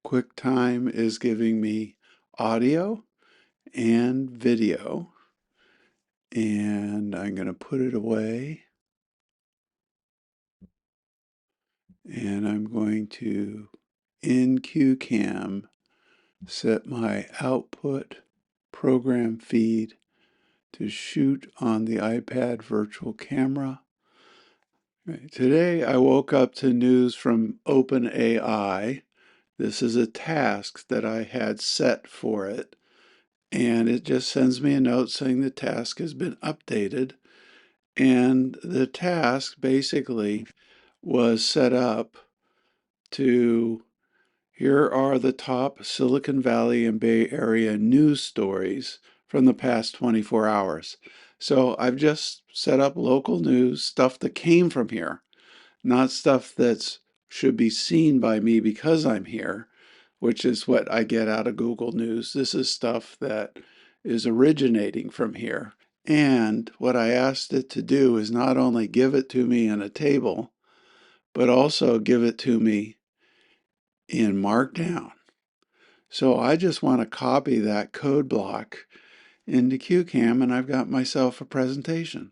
QuickTime is giving me audio and video, and I'm going to put it away, and I'm going to, in CueCam, set my output program feed to shoot on the iPad virtual camera. Right. Today I woke up to news from OpenAI. This is a task that I had set for it, and it just sends me a note saying the task has been updated. And the task basically was set up to, here are the top Silicon Valley and Bay Area news stories from the past 24 hours. So I've just set up local news, stuff that came from here, not stuff that should be seen by me because I'm here, which is what I get out of Google News. This is stuff that is originating from here. And what I asked it to do is not only give it to me in a table, but also give it to me in markdown. So I just want to copy that code block into CueCam, and I've got myself a presentation.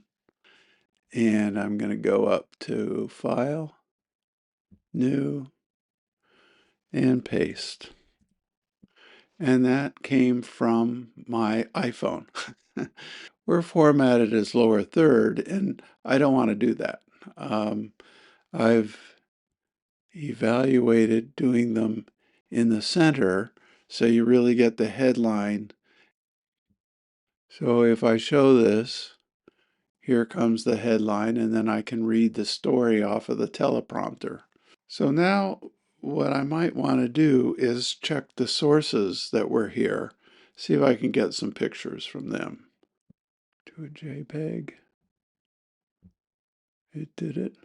And I'm going to go up to File, New, and Paste. And that came from my iPhone. We're formatted as lower third, and I don't want to do that. I've evaluated doing them in the center so you really get the headline. So if I show this, here comes the headline, and then I can read the story off of the teleprompter. So now what I might want to do is check the sources that were here, see if I can get some pictures from them. To a JPEG. It did it.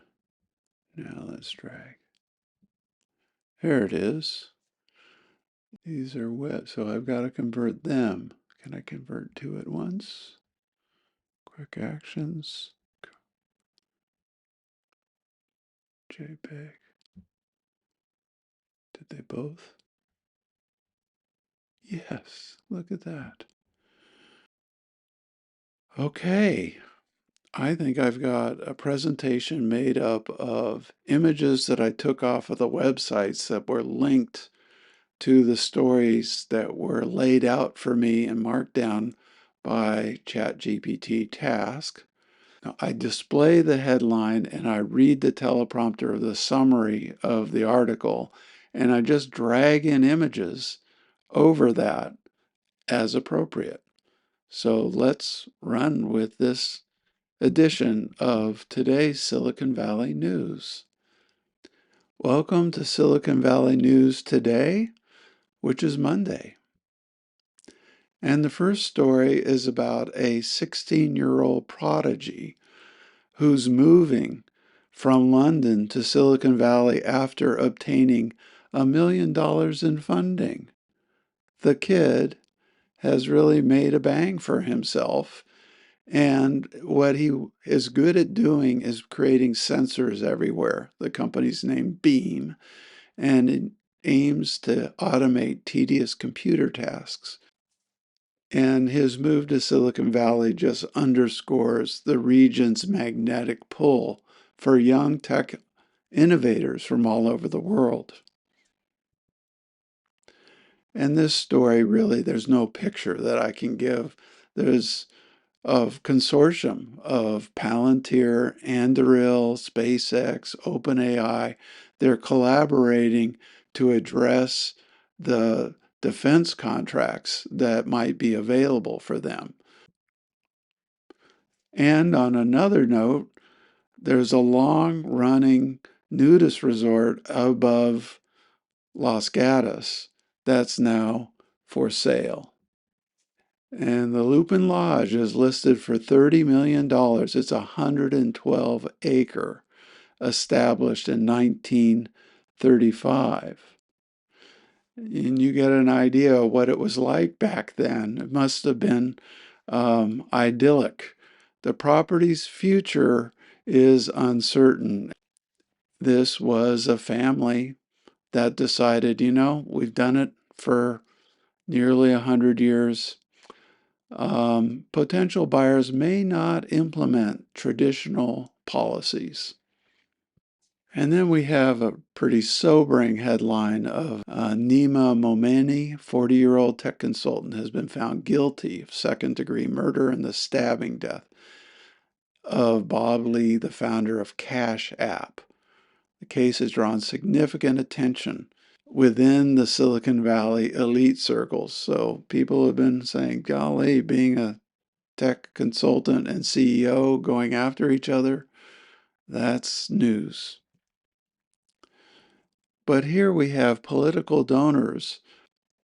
Now let's drag. There it is. These are wet, so I've got to convert them. Can I convert two at once? Quick actions. JPEG. Did they both? Yes, look at that. Okay, I think I've got a presentation made up of images that I took off of the websites that were linked to the stories that were laid out for me and marked down by ChatGPT task. Now, I display the headline and I read the teleprompter, the summary of the article, and I just drag in images over that as appropriate. So let's run with this edition of today's Silicon Valley News. Welcome to Silicon Valley News today, which is Monday. And the first story is about a 16-year-old prodigy who's moving from London to Silicon Valley after obtaining $1 million in funding. The kid has really made a bang for himself, and what he is good at doing is creating sensors everywhere. The company's named Beam, and it aims to automate tedious computer tasks. And his move to Silicon Valley just underscores the region's magnetic pull for young tech innovators from all over the world. And this story, really, there's no picture that I can give. There's a consortium of Palantir, Anduril, SpaceX, OpenAI. They're collaborating to address the defense contracts that might be available for them. And on another note, there's a long-running nudist resort above Los Gatos that's now for sale. And the Lupin Lodge is listed for $30 million. It's 112 acre, established in 1935. And you get an idea of what it was like back then. It must have been idyllic. The property's future is uncertain. This was a family that decided, we've done it for nearly 100 years. Potential buyers may not implement traditional policies. And then we have a pretty sobering headline of Nima Momeni, 40-year-old tech consultant, has been found guilty of second-degree murder and the stabbing death of Bob Lee, the founder of Cash App. The case has drawn significant attention within the Silicon Valley elite circles. So people have been saying, golly, being a tech consultant and CEO going after each other, that's news. But here we have political donors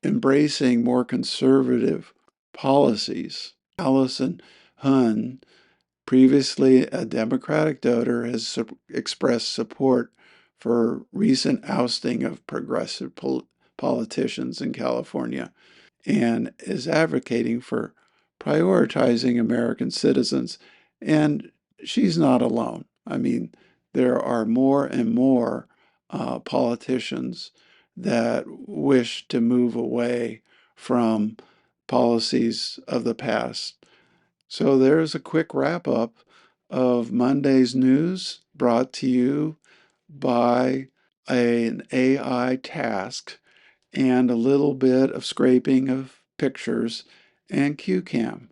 embracing more conservative policies. Allison Hun, previously a Democratic donor, has expressed support for recent ousting of progressive politicians in California and is advocating for prioritizing American citizens. And she's not alone. I mean, there are more and more politicians that wish to move away from policies of the past. So there's a quick wrap up of Monday's news brought to you by an AI task and a little bit of scraping of pictures and CueCam.